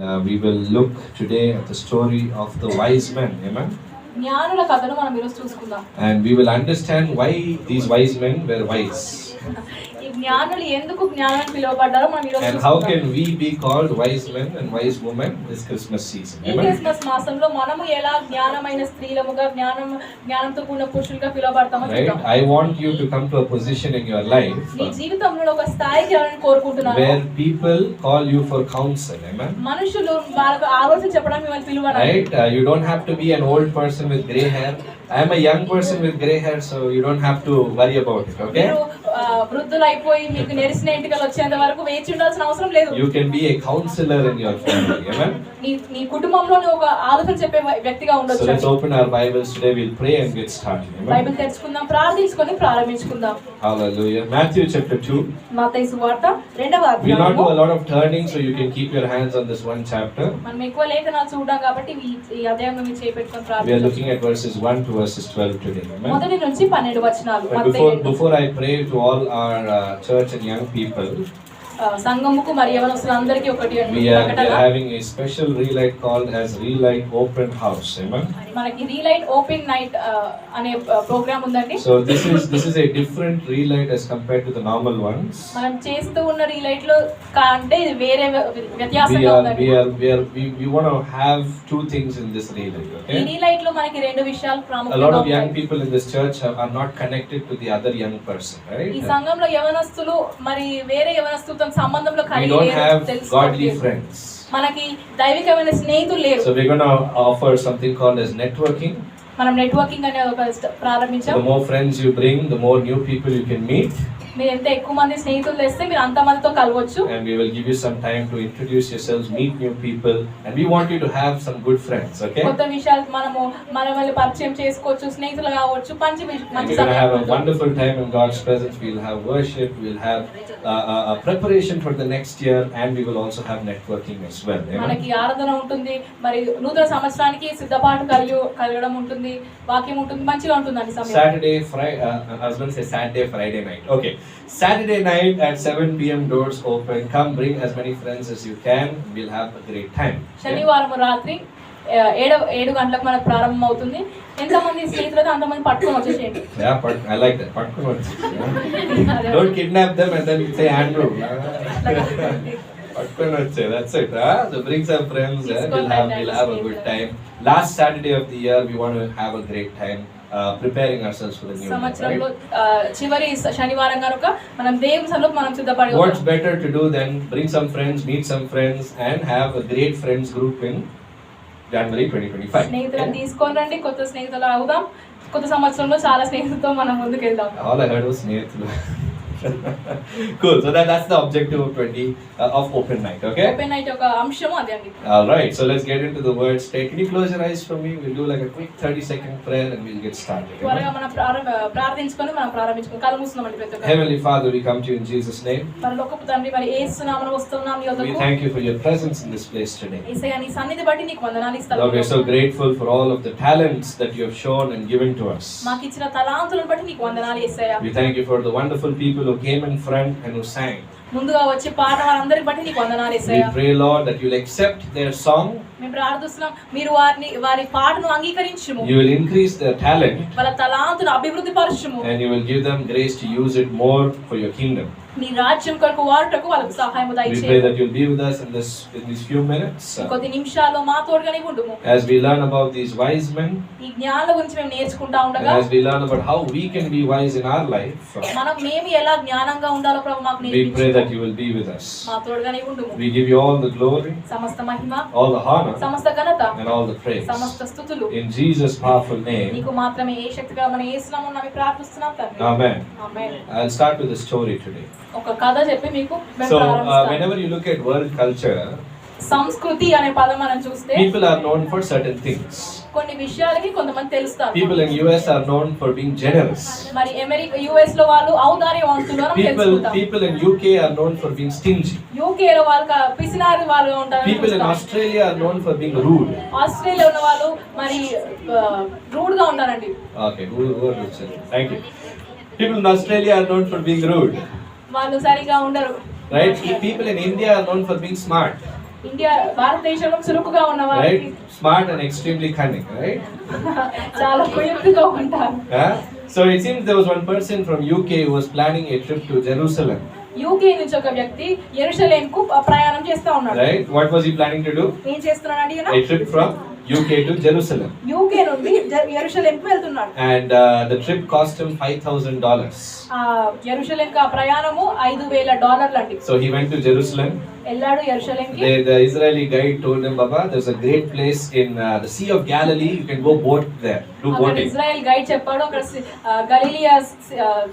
We will look today at the story of the wise men. Amen. జ్ఞానుల కథను మనం ఈరోజు చూసుకుందాం. And we will understand why these wise men were wise. ఈ జ్ఞానులు ఎందుకు జ్ఞానాన్ని పిలువబడ్డారో మనం ఈరోజు And how can we be called wise men and wise women this Christmas season? ఈ క్రిస్మస్ మాసంలో మనము ఎలా జ్ఞానమైన స్త్రీలముగా జ్ఞానంతో కూడిన పురుషులుగా పిలువబడతామో చూద్దాం. Right? I want you to come to a position in your life నీ జీవితంలో ఒక స్థాయికి రావాలని కోరుకుంటున్నాను. where people call you for counsel. Amen. మనుషులు వాళ్ళకు ఆలోచన చెప్పడానికి మిమ్మల్ని పిలువరు. Right? You don't have to be an old person with grey hair. I am a young person with grey hair, so you don't have to worry about it. Okay? వృద్ధులు అయిపోయి మీకు నెరిసిన ఎంటికలు వచ్చేంత వరకు వేచి ఉండాల్సిన అవసరం లేదు. You can be a counselor in your family. Amen. నీ కుటుంబంలో ఒక ఆలోచన చెప్పే వ్యక్తిగా ఉండొచ్చు. So let's open our Bibles today. We'll pray and get started. Amen. Bible తెరుచుకుందాం, ప్రార్థించుకొని ప్రారంభించుకుందాం. Hallelujah. Matthew chapter 2. మత్తయి సువార్త 2వ అధ్యాయం. We'll not do a lot of turning, so you can keep your hands on this one chapter. మనం ఎక్కువ లేఖనాలు చూద్దాం కాబట్టి ఈ అధ్యాయంలో మీరు చేపెట్టుకొని We are ప్రార్థించండి. looking at verses 1 to verses 12 today. Amen. మొదటి నుంచి 12 వచనాలు. But before I pray to all our church and young people, సంఘముకు మరి యవనస్తులందరికీ ఒకటి we are having a special relight called as Relight Open House. Amen. మనకి రీలైట్ open night అనే programme ఉందండి. So this is a different relight as compared to the normal ones. మనం చేస్తూ ఉన్న రీలైట్ లో అంటే ఇది వేరే వ్యత్యాసంగా ఉందండి. We want to have two things in this relight. ఈ Okay. రీలైట్ లో మనకి రెండు విషయాలు A ప్రాముఖ్యంగా lot of young ఉంటాయి. people in this church are not connected to the other young person, right? ఈ సంఘంలో యవనస్తులు మరి వేరే యవనస్తులతో సంబంధంలో We కలిగి don't లేరు, have తెలుసుకోవట్లేదు. godly friends. మనకి దైవికమైన స్నేహితులు లేరు. So we're going to offer something called as networking. మనం నెట్వర్కింగ్ అనే ఒక ప్రారంభించాం. The more friends you bring, the more new people you can meet. మీరు ఎంత ఎక్కువ మంది స్నేహితులు తెస్తే మీరు అంత మందితో కలవచ్చు. And we will give you some time to introduce yourselves, meet new people, and we want you to have some good friends, okay? కొత్త విషయాలు మనల్ని పరిచయం చేసుకోవచ్చు, స్నేహితులు కావచ్చు, మంచి And we're going to have a wonderful time in God's presence. We'll have worship, we'll have a preparation for the next year, and we will also have networking as well. మనకి ఆరాధన ఉంటుంది, మరి నూతన సంవత్సరానికి సిద్ధపాటు కలగడం ఉంటుంది, వాక్యం ఉంటుంది, మంచిగా ఉంటుందండి సమయం. Saturday, I was going to say Saturday, Friday night. Okay. Saturday night at 7 p.m. doors open. Come, bring as many friends as you can. We'll have a great time. శనివారం రాత్రి 7 గంటలకు మనకు ప్రారంభం అవుతుంది. ఎంతమంది స్నేహితులతో అంతమంది పట్టుకొని వచ్చేసేయండి. Yeah, but I like that. Don't kidnap them and then say Andrew. That's it. So bring some friends. We'll have a good time. Last Saturday of the year, we want to have a great time. Preparing ourselves for the new సంవత్సరంలో year. చివరి శనివారం కనుక మనం దేవుని సన్నిధిలో మనం సిద్ధపడి What's better to do than bring some friends, meet some friends, and have a great friends group in January 2025. స్నేహితులను తీసుకొని రండి, కొత్త స్నేహితులు అవుదాం. కొత్త సంవత్సరంలో చాలా స్నేహితులతో మనం ముందుకు వెళ్దాం. All I heard was స్నేహితులు. Cool. So that's the objective of open night. Okay. Open night ఒక అంశం అదే అండి. All right. So let's get into the word straight. Can you close your eyes for me? We'll do like a quick 30-second prayer and we'll get started. త్వరగా మనం ప్రార్థించుకొని మనం ప్రారంభించుకొని కళ్ళు మూస్తున్నామండి ప్రతి ఒక్కరు. Heavenly Father, we come to you in Jesus' name. పరలోకపు తండ్రి, మరి యేసు నామమున వస్తున్నాం నీ We వద్దకు. thank you for your presence in this place today. యేసయ్య నీ సన్నిధి బట్టి నీకు వందనాలు ఇస్తాను. Lord, we are so grateful for all of the talents that you have shown and given to us. మాకు ఇచ్చిన తలాంతులను బట్టి నీకు వందనాలు యేసయ్య. We thank you for the wonderful people who came in front and who sang. ముందుగా వచ్చి పాట వారందరిని బట్టి నీకు వందనాలు We Yesayya. pray, Lord, that you'll accept their song. మేము ప్రార్థిస్తున్నాం, మీరు వారి పాటను అంగీకరించుము. You will increase their talent. వాళ్ళ తలాంతును అభివృద్ధి పరచుము. And you will give them grace to use it more for your kingdom. నీ రాజ్యం కొరకు వాడుటకు వాళ్ళకు సహాయం We pray దయచేయి. that you'll be with us in these few minutes కొద్ది నిమిషాల్లో మా తోడుగానే ఉండుము. as we learn about these wise men, ఈ జ్ఞానాల గురించి మేము నేర్చుకుంటా and ఉండగా as we learn about how we can be wise in our life. మేము ఎలా జ్ఞానంగా ఉండాలో ప్రభు మాకు We నేర్పించు. pray that you will be with us. మా తోడుగానే ఉండుము. We give you all the glory, సమస్త మహిమ, all the honor, సమస్త ఘనత, and all the praise. సమస్త స్తుతులు In Jesus' powerful name. నీకు మాత్రమే. ఏ శక్తిగా మనం యేసునామమున నమ్మి ప్రార్థిస్తున్నాం తండ్రి. Amen. Amen. I'll start with a story today. ఒక కథ చెప్పి మీకు మేము So ప్రారంభిస్తాం. whenever you look at world culture, సంస్కృతి అనే పదం మనం చూస్తే people are known for certain things. కొన్ని విషయాలకి కొంతమంది తెలుస్తారు. People in US are known for being generous. మరి అమెరికా US లో వాళ్ళు ఔదార్యవంతులు అని తెలుసుకుంటాం. People in UK are known for being stingy. UK లో వాళ్ళు పిసినారి వాళ్ళు ఉంటారు. People in Australia are known for being rude. Australia ఉన్న వాళ్ళు మరి రూడ్ గా ఉంటారండి. Okay, who are rude? Thank you. People in Australia are known for being rude. వాళ్ళు సరిగా ఉండరు. Right? People in India are known for being smart. India భారతదేశంలో చురుకుగా ఉన్న వారికి right? Smart and extremely cunning, right? చాలా కుయుక్తిగా ఉంటారు. Yeah? So it seems there was one person from UK who was planning a trip to Jerusalem, UK నుంచి ఒక వ్యక్తి యెరూషలేంకు ప్రయాణం చేస్తా ఉన్నాడు. right? What was he planning to do? ఏం చేస్తున్నాడు ఈయన? A trip from UK to Jerusalem. UK నుండి యెరూషలేంకు వెళ్తున్నాడు. And the trip cost him $5,000. ఆ యెరూషలేంకు ఆ ప్రయాణము $5,000 అండి. So he went to Jerusalem. వెళ్ళాడు యెరూషలేంకి. The Israeli guide told him, Baba, there's a great place in the Sea of Galilee. You can go boat there, do అక్కడ boating. Israel guide చెప్పాడు అక్కడ గలిలియా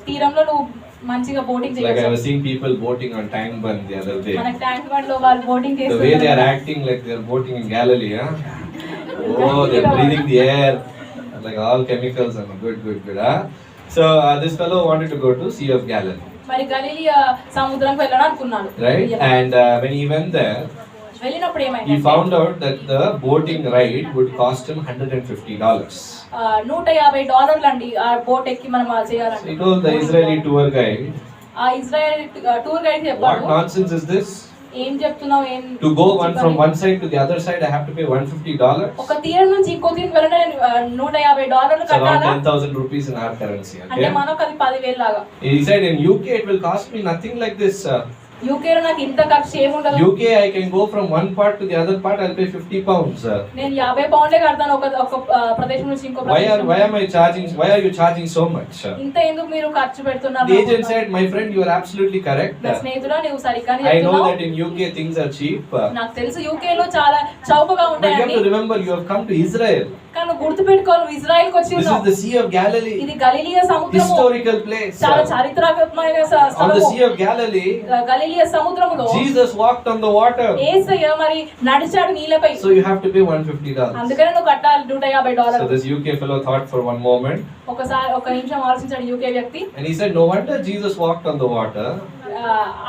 తీరంలో నువ్వు మంచిగా బోటింగ్ Like I చేయొచ్చు. was seeing people boating on Tank Bund the other day. మన tank bund లో వాళ్ళు boating The way they are చేస్తున్నారు. acting like they are boating in Galilee, huh? Oh, they are breathing the air, like all chemicals and good, huh? So this fellow wanted to go to Sea of Galilee, మరి గలిలియా సముద్రంకి వెళ్ళాలని అనుకున్నాడు. right? And when he went there, వెళ్ళినప్పుడు he ఏమైంది? found out that the boating ride would cost him $150. $150 అండి ఆ boat ఎక్కి మనం So చేయాలండి. he told the Israeli tour guide, ఆ ఇజ్రాయెల్ టూర్ గైడ్ what చెప్పాడు, nonsense is this? ఏం చెప్తున్నావు? ఏం To go from one side to the other side, I have to pay $150? ఒక తీరం నుంచి ఇంకో తీరం వెళ్ళాలంటే $150 It's around కట్టాలా? 10,000 rupees in our currency, అంటే okay? మనకు అది 10,000 లాగా. He said in UK it will cost me nothing like this. UK లో నాకు ఇంత ఖర్చు ఏముండదు. UK I can go from one part to the other part, I'll pay 50 pounds. నేను 50 పౌండ్లే కడతాను ఒక ప్రదేశం నుంచి ఇంకో Why ప్రదేశం. are you charging so much? ఇంత ఎందుకు మీరు ఖర్చు పెడుతున్నారు? The agent said, my friend, you are absolutely correct. నా స్నేహితుడా నువ్వు సరిగ్గానే I know చెప్తున్నావు. that in UK things are cheap. నాకు తెలుసు యూకే లో చాలా చౌకగా But you have ఉంటాయని. to remember, you have come to Israel. కానీ నువ్వు గుర్తుపెట్టుకో నువ్వు ఇజ్రాయెల్ కి వచ్చి This is ఉన్నావు. the Sea of Galilee, ఇది గలిలియా సముద్రము. historical place. చాలా చారిత్రాత్మకమైన On the స్థలము. Sea of Galilee, గలిలియా సముద్రములో Jesus walked on the water. యేసయ్య మరి నడిచాడు నీళ్ళపై. So you have to pay $150. అందుకనే నువ్వు కట్టాలి $150. So this UK fellow thought for one moment, ఒకసారి ఒక నిమిషం ఆలోచించాడు యూకే వ్యక్తి. and he said, no wonder Jesus walked on the water.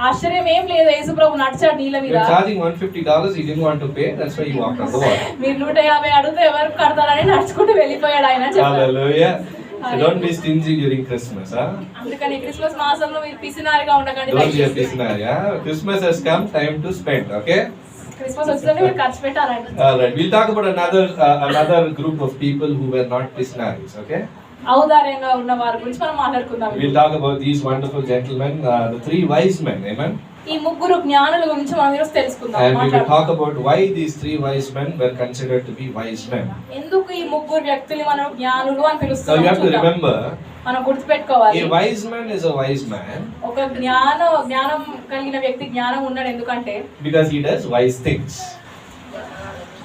ఆశ్చర్యం ఏం లేదు, యేసు ప్రభు నడిచాడు నీళ్ళ మీద. You're charging $150, he didn't want to pay, that's why he walked on the water. మీరు 150 అడిగితే ఎవరు కడతారని నడుచుకుంటూ వెళ్ళిపోయాడు ఆయన చెప్పారు. Hallelujah. So don't be stingy during Christmas, huh? అందుకని క్రిస్మస్ మాసంలో మీరు పిసినారిగా ఉండకండి. Don't be a listener, yeah? Christmas has come, time to spend, okay? Christmas వచ్చిందంటే మీరు ఖర్చు పెట్టాలండి. Alright, we'll talk about another group of people who were not listeners, okay? ఔదార్యంగా ఉన్న వారి గురించి మనం మాట్లాడుకుందాం. We'll talk about these wonderful gentlemen, the three wise men, amen? ఈ ముగ్గురు జ్ఞానుల గురించి మనం ఈరోజు తెలుసుకుందాం. And we will మాట్లాడుకుందాం. talk about why these three wise men were considered to be wise men. ఎందుకు ఈ ముగ్గురు వ్యక్తులు మనం జ్ఞానులు అని Now పిలుస్తాం? you have to remember, మనం గుర్తుపెట్టుకోవాలి. a wise man is a wise man ఒక జ్ఞానం కలిగిన వ్యక్తి జ్ఞానం ఉన్నాడు ఎందుకంటే because he does wise things.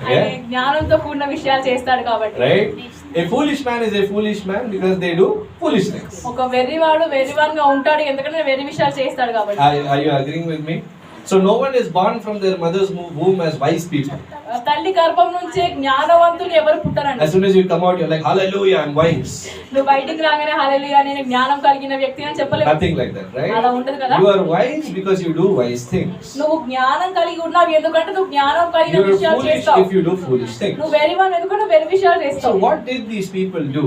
ఆయన Okay? జ్ఞానంతో కూడిన విషయాలు చేస్తాడు కాబట్టి. Right? A foolish man is a foolish man because they do foolish things. ఒక వెర్రివాడు వెర్రివాన్గా ఉంటాడు ఎందుకంటే వెర్రి విషయాలు చేస్తాడు కాబట్టి. Are you agreeing with me? So no one is born from their mother's womb as wise people. తల్లి గర్భం నుంచే జ్ఞానవంతులు ఎవరు పుట్టరండి. As soon as you come out, you're like, hallelujah, I'm wise. నువ్వు బయటికి రాగానే హల్లెలూయా నేను జ్ఞానం కలిగిన వ్యక్తి అని చెప్పలేవు. Nothing like that, అలా right? ఉండదు కదా. You are wise because you do wise things. నువ్వు జ్ఞానం కలిగి ఉన్నావు ఎందుకంటే నువ్వు జ్ఞానం కలిగిన You are విషయాలు foolish చేస్తావు. if you do foolish things. నువ్వు వెర్రివాన్ ఎందుకంటే వెర్రి విషయాలు So చేస్తావు. what did these people do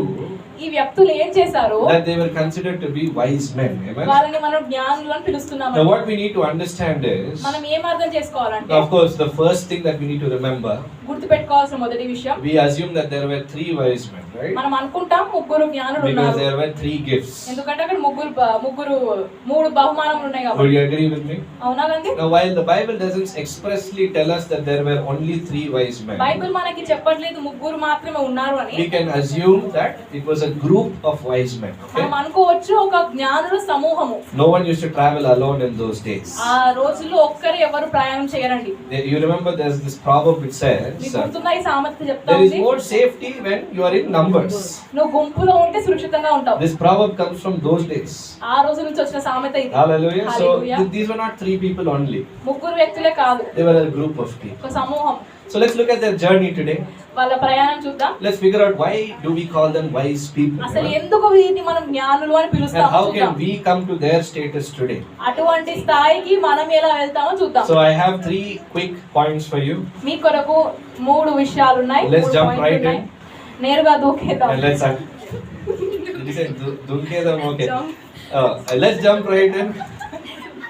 ఈ వ్యక్తులు ఏం చేశారు? that they were considered to be wise men? Amen? వాళ్ళని మనం జ్ఞానులు అని పిలుస్తున్నాం. Now what we need to understand is, మనం ఏం అర్థం చేసుకోవాలంటే of course, the first thing that we need to remember, గుర్తుపెట్టుకోవాల్సిన మొదటి విషయం we assume that there were three wise men, right? మనం అనుకుంటాం ముగ్గురు జ్ఞానులు Because ఉన్నారు there were three gifts. ఎందుకంటే అక్కడ మూడు బహుమానములు ఉన్నాయి Would కాబట్టి. you agree with me? అవునా గండి? Now, while the Bible doesn't expressly tell us that there were only three wise men, Bible మనకి చెప్పట్లేదు ముగ్గురు మాత్రమే ఉన్నారు అని. we can assume that it was a group of wise men. Okay? మనం అనుకోవచ్చు ఒక జ్ఞానుల సమూహము. No one used to travel alone in those days. ఆ రోజుల్లో ఒక్కరు ఎవరు ప్రయాణం చేయరండి. You remember there's this proverb which says, మీకు గుర్తుందా ఈ సామెత చెప్తా there is ఉంది? more safety when you are in numbers. నువ్వు గుంపులో ఉంటే సురక్షితంగా ఉంటావు. This proverb comes from those days. ఆ రోజు నుంచి వచ్చిన సామెత ఇది. Hallelujah. So Hallelujah. these were not three people only. ముగ్గురు వ్యక్తులే కాదు, They were a group of people. ఒక సమూహం. So let's look at their journey today. వాళ్ళ ప్రయాణం చూద్దాం. Let's figure out why do we call them wise people. అసలు ఎందుకు వీటిని మనం జ్ఞానులు అని And పిలుస్తామో how చూద్దాం. can we come to their status today? అటువంటి స్థాయికి మనం ఎలా వెళ్తామో చూద్దాం. So I have three quick points for you. మీ కొరకు 3 విషయాలు ఉన్నాయి. Let's 3 jump points right ఉన్నాయి. in. నేరుగా దూకేద్దాం. And let's did you say dunkedam? Okay. Jump. Let's jump right in.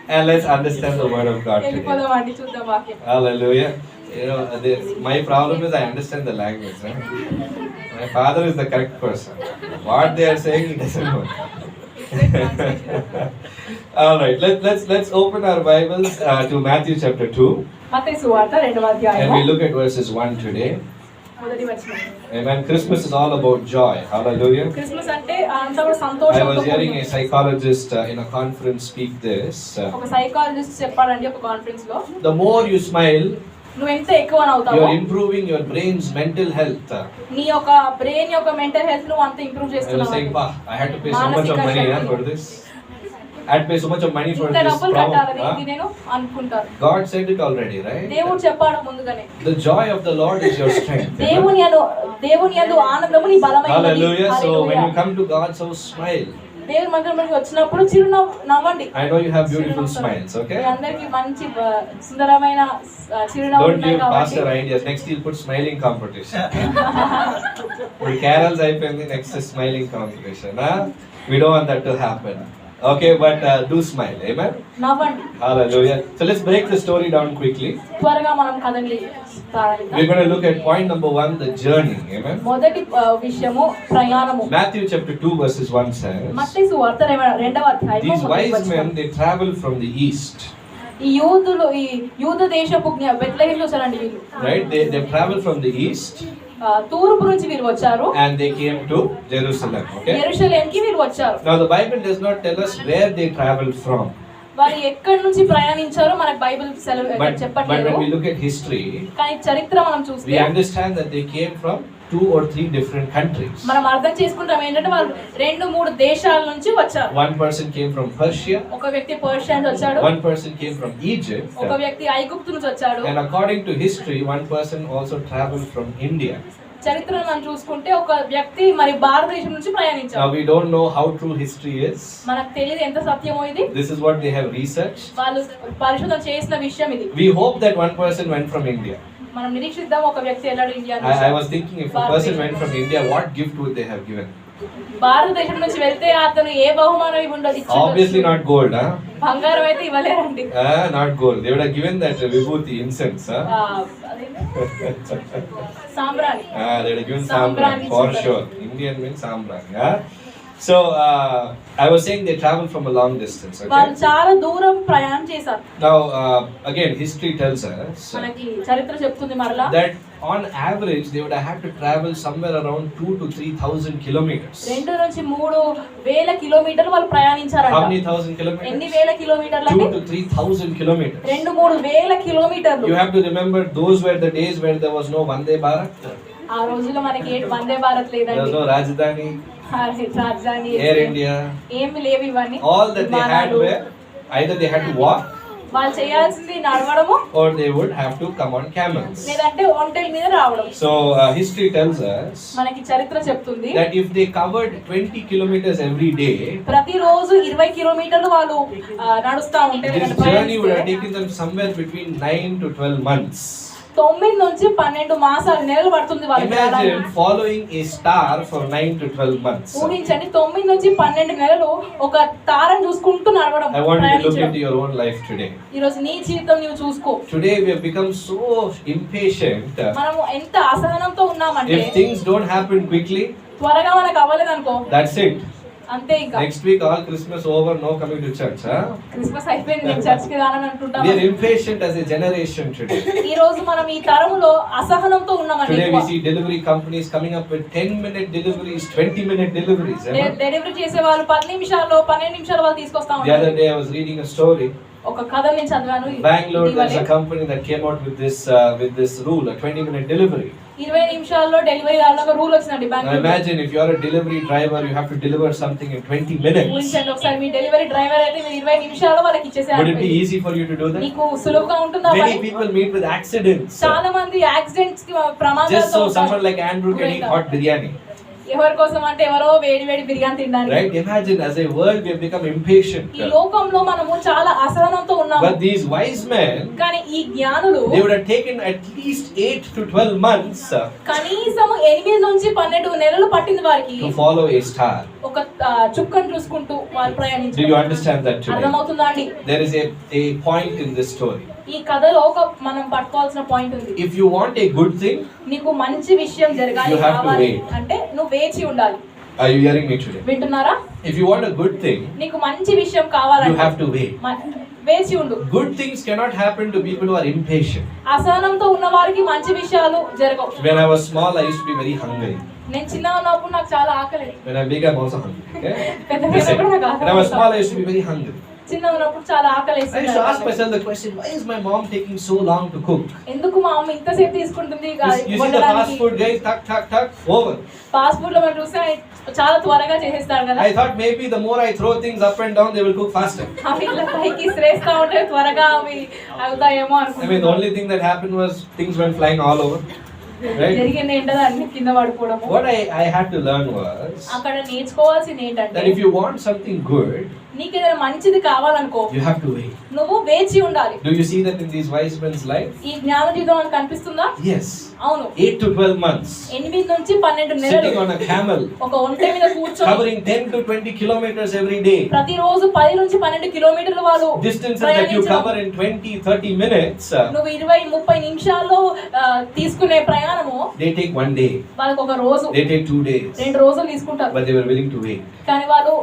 And let's understand the word of God today. వెళ్ళిపోదామండి, చూద్దాం వాక్యం. Hallelujah. You know, my problem is I understand the language. Right? My father is the correct person. What they are saying, he doesn't know. All right, let's open our Bibles to Matthew chapter 2. మత్తయి సువార్త 2వ And అధ్యాయం we look at verses 1 today. మొదటి వచనం. Amen. Christmas is all about joy. Hallelujah. Christmas అంటే అంతా కూడా I సంతోషంతో was hearing a కూడుకుంది. psychologist in a conference speak this. ఒక సైకాలజిస్ట్ చెప్పాడండి ఒక కాన్ఫరెన్స్ లో, The more you smile, నువ్వు ఎంత ఎక్కువ నవ్వుతావో you're improving your brain's mental health. నీ యొక్క బ్రెయిన్ యొక్క మెంటల్ హెల్త్ నువ్వు అంత ఇంప్రూవ్ I was saying, చేస్తున్నావు. "Pa, I had to pay so much of money for this. I had to pay so much of money for ఇంత this డబ్బులు problem." కట్టాలని Huh? ఇది నేను అనుకుంటాను. God said it already, right? దేవుడు చెప్పాడు ముందుగానే, The joy of the Lord is your strength. Amen? దేవుని యందు ఆనందము నీ బలమైనది. Hallelujah. So when you hallelujah. come to God's house, smile. దేవుని మందిరంలోకి వచ్చినప్పుడు చిరునవ్వు నవ్వండి. I know you have beautiful smiles, okay? మీ అందరికీ మంచి సుందరమైన చిరునవ్వు Don't ఉన్నాయి give కాబట్టి pastor ideas. Next he'll put smiling competition. The carols అయిపోయింది, next is smiling competition. Huh? We don't want that to happen. Okay, but do smile. Amen. నవ్వండి. Hallelujah. So let's break the story down quickly. త్వరగా మనం కథని ప్రారంభిద్దాం. We're going to look at point number 1, the journey. Amen. మొదటి విషయము ప్రయాణము. Matthew chapter 2 verses 1 says, మత్తయి సువార్త 2వ అధ్యాయం these wise men, they travel from the east. ఈ యూద దేశపు బెత్లెహేములో వచ్చారండి వీళ్ళు. Right? They travel from the east తూర్పు నుంచి వీళ్ళు వచ్చారు, and they came to Jerusalem. Okay. యెరూషలేముకి వీళ్ళు వచ్చారు. Now the Bible does not tell us where they traveled from. వారు ఎక్కడి నుంచి ప్రయాణించారో మనకు బైబిల్ But చెప్పట్లేదు. when we look at history, కానీ చరిత్ర మనం we చూస్తే understand that they came from 2 or 3 different countries. మనం అర్థం చేసుకుంటాం ఏంటంటే వాళ్ళు 2-3 దేశాల నుంచి వచ్చారు. One person came from Persia, ఒక వ్యక్తి పర్షియా నుంచి వచ్చాడు, one person came from Egypt, ఒక వ్యక్తి ఐగుప్తు నుంచి వచ్చాడు. and according to history, one person also traveled from India. చరిత్రను మనం చూసుకుంటే ఒక వ్యక్తి మరి భారతదేశం నుంచి Now ప్రయాణించాడు. we don't know how true history is. మనకు తెలియదు ఎంత సత్యమో ఇది. This is what they have researched. వాళ్ళు పరిశోధన చేసిన విషయం ఇది. We hope that one person went from India. మనం నిరీక్షిద్దాం ఒక వ్యక్తి వెళ్ళాడు ఇండియా I నుంచి. was thinking, if a person went from India, what gift would they have given? భారతదేశం నుంచి వెళ్తే అతను ఏ బహుమానం ఇవ్వండి? Obviously not gold, huh? బంగారం అయితే ఇవ్వలేరండి. Not gold. They would have given that vibhuti, incense, huh? సాంబ్రాణి. They would have given Sambrani sambrani, for children. sure. Indian means sambrani, huh? So, I was saying they travel from a long distance, వాళ్ళు okay? చాలా దూరం ప్రయాణం చేశారు. Now, again, history tells us మనకి చరిత్ర చెప్తుంది మరలా that on average they would have had to travel somewhere around 2 to 3,000 kilometers. 2 నుంచి 3,000 కిలోమీటర్లు వాళ్ళు How ప్రయాణించారంట. many thousand ఎన్ని kilometers? వేల కిలోమీటర్లు 2 అంటే to 3,000 kilometers. 2-3 కిలోమీటర్లు. You have to remember, those were the days where there was no Vande Bharat. ఆ రోజుల్లో మనకి ఏంటి వందే భారత్ There was లేదండి, no Rajdhani, రాజధాని Air India. ఏమి లేవు ఇవన్నీ. All that they had విమానాలు. were either they had to walk వాళ్ళు చేయాల్సింది నడవడము or they would have to come on camels. లేదంటే ఒంటెల మీద రావడం. So history tells us మనకి చరిత్ర చెప్తుంది that if they covered 20 kilometers every day, ప్రతిరోజు 20 కిలోమీటర్లు వాళ్ళు నడుస్తా ఉంటే this లేదంటే journey would have ప్రయాణిస్తే taken them somewhere between 9 to 12 months. 9 నుంచి 12 మాసాలు నెలలు పడుతుంది వాళ్ళకి Imagine రావడానికి. following a star for 9 to 12 months. ఊహించండి 9 నుంచి 12 నెలలు ఒక తారను చూసుకుంటూ నడవడం. I want you to look ప్రయాణించడం. into your own life today. ఈ రోజు నీ జీవితం నీవు చూసుకో. Today we have become so impatient. మనము ఎంత అసహనంతో ఉన్నామంటే If things don't happen quickly, త్వరగా మనకు అవ్వలేదు అనుకో, that's it. అంతే ఇంకా. Next week all Christmas over, no coming to church, huh? Christmas అయిపోయింది, నేను చర్చికి రానని అంటుంటాం. We are impatient as a generation today. ఈ రోజు మనం ఈ తరములో అసహనంతో ఉన్నామండి. Today we see delivery companies coming up with 10-minute deliveries, 20-minute deliveries. Delivery చేసే వాళ్ళు 10 నిమిషాల్లో 12 నిమిషాలు వాళ్ళు తీసుకొస్తా The ఉంటారు. other day I was reading a story. ఒక కథ నేను చదివాను. Bangalore, there's ఇటీవలే. a company that came out with this rule, a 20-minute delivery. 20 నిమిషాల్లో డెలివరీ రావాలని రూల్ వచ్చిందండి Now Bengaluru. imagine if you are a delivery driver, you have to deliver something in 20 minutes. ఊహించండి ఒకసారి, మీ డెలివరీ డ్రైవర్ అయితే మీరు 20 నిమిషాల్లో వాళ్ళకి Would it be ఇచ్చేసేయాలి. easy for you to do that? నీకు సులువుగా ఉంటుందా? Many పని? people meet with accidents చాలా మంది యాక్సిడెంట్స్ కి just ప్రమాదాలతో so ఉంటారు. someone like Andrew can eat hot biryani. ఎవరి కోసం అంటే ఎవరో వేడి వేడి బిర్యానీ తినడానికి. Right? Imagine, as a world we have become impatient. ఈ లోకంలో మనము చాలా అసహనంతో ఉన్నాము. But these wise men, కానీ ఈ జ్ఞానులు they would have taken at least 8 to 12 months కనీసం 8 నుంచి 12 నెలలు పట్టింది వారికి to follow a star. ఒక చుక్కను చూసుకుంటూ వారు Do ప్రయాణించారు. you understand that today? అర్థమవుతుందా అండి? There is a point in this story. ఈ కథలో ఒక మనం పట్టుకోవాల్సిన పాయింట్ ఉంది. If you want a good thing, నీకు మంచి విషయం జరగాలి You have to కావాలి wait. అంటే నువ్వు వేచి ఉండాలి. are you hearing me today? వింటున్నారా? If you want a good thing, నీకు మంచి విషయం you కావాలంటే have to wait. వేచి ఉండు. Good things cannot happen to people who are impatient. అసహనంతో ఉన్న వారికి మంచి విషయాలు జరగవు. When I was small, I used to be very hungry. నేను చిన్నగా ఉన్నప్పుడు నాకు చాలా ఆకలి. When I'm big, I'm also hungry. Okay? పెద్దగా Listen. ఉన్నప్పుడు నాకు When I was ఆకలి. small, I used to be very hungry. చిన్నగా ఉన్నప్పుడు చాలా ఆకలి I used to ask వేస్తుంది. myself the question, why is my mom taking so long to cook? ఎందుకు మా అమ్మ ఇంతసేపు తీసుకుంటుంది You see the fast food guys, tuck, tuck, tuck, over. Fast food లో మనం చూస్తే ఆయన చాలా త్వరగా చేసేస్తాడు కదా. I thought maybe the more I throw things up and down, they will cook faster. అవి ఇట్లా పైకి శ్రేస్తా ఉంటే త్వరగా అవి అవుతాయేమో I mean, the అనుకుంటున్నాను. only thing that happened was things went flying all over. Right? జరిగింది ఏంటో అన్ని కింద పడిపోవడము. What I had to learn was అక్కడ నేర్చుకోవాల్సింది ఏంటంటే that if you want something good, నీకు ఏదైనా మంచిది కావాలనుకో you have to wait. నువ్వు వేచి ఉండాలి. Do you see that in these wise men's life? ఈ జ్ఞాన జీవితం మనకు కనిపిస్తుందా? Yes. అవును. 8 to 12 months. 8 నుంచి 12 నెలలు Sitting on a camel, ఒక ఒంటె మీద కూర్చొని covering 10 to 20 kilometers every day. ప్రతిరోజు 10 నుంచి 12 కిలోమీటర్లు వాళ్ళు Distances that you cover in 20-30 minutes, నువ్వు 20-30 నిమిషాల్లో తీసుకునే ప్రయాణము they take one day, వాళ్ళకి ఒక రోజు they take 2 days, 2 రోజులు తీసుకుంటారు. but they were willing to wait. కానీ వాళ్ళు